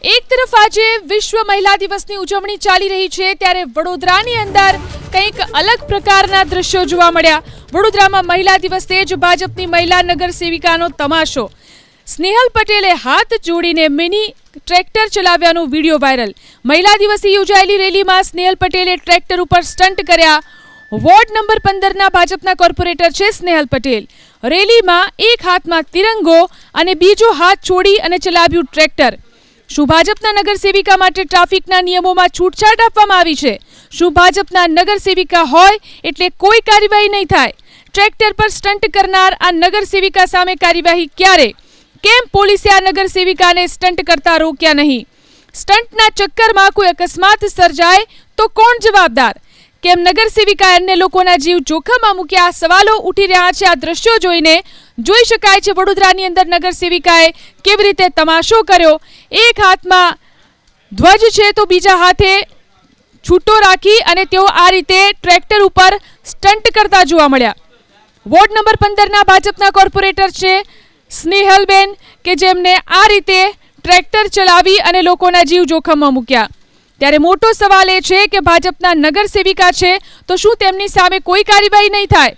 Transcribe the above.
એક તરફ આજે વિશ્વ મહિલા દિવસની ઉજવણી ચાલી રહી છે, ત્યારે વડોદરાની અંદર કંઈક અલગ પ્રકારના દ્રશ્યો જોવા મળ્યા। વડોદરામાં મહિલા દિવસે જ ભાજપની મહિલા નગર સેવિકાનો તમાશો। સ્નેહલ પટેલે હાથ જોડીને મિની ટ્રેક્ટર ચલાવ્યાનો વિડીયો વાયરલ। મહિલા દિવસે યોજાયેલી રેલીમાં સ્નેહલ પટેલે ટ્રેક્ટર ઉપર સ્ટન્ટ કર્યા। વોર્ડ નંબર 15ના ભાજપના કોર્પોરેટર છે સ્નેહલ પટેલ। રેલીમાં એક હાથમાં તિરંગો અને બીજો હાથ છોડી અને ચલાવ્યું ટ્રેક્ટર। શું ભાજપના નગર સેવિકા માટે ટ્રાફિકના નિયમોમાં છૂટછાટ આપવામાં આવી છે? શું ભાજપના નગર સેવિકા હોય એટલે કોઈ કાર્યવાહી નહીં થાય? ટ્રેક્ટર પર સ્ટન્ટ કરનાર આ નગર સેવિકા સામે કાર્યવાહી ક્યારે? કેમ પોલીસે આ નગર સેવિકાને સ્ટન્ટ કરતા રોક્યા નહીં? સ્ટન્ટના ચક્કરમાં કોઈ અકસ્માત સર્જાય તો કોણ જવાબદાર? કેમ નગર સેવિકાએ અન્ય લોકોના જીવ જોખમમાં મૂક્યા? સવાલો ઉઠી રહ્યા છે। આ દ્રશ્યો જોઈને જોઈ શકાય છે વડોદરાની અંદર નગર સેવિકાએ કેવી રીતે તમાશો કર્યો। એક હાથમાં ધ્વજ છે તો બીજા હાથે છૂટો રાખી અને તેઓ આ રીતે ટ્રેક્ટર ઉપર સ્ટન્ટ કરતા જોવા મળ્યા। વોર્ડ નંબર 15ના ભાજપના કોર્પોરેટર છે સ્નેહલબેન કે જેમને આ રીતે ટ્રેક્ટર ચલાવી અને લોકોના જીવ જોખમમાં મૂક્યા। ત્યારે મોટો સવાલ એ છે કે ભાજપના નગર સેવિકા છે તો શું તેમની સામે કોઈ કાર્યવાહી નહીં થાય?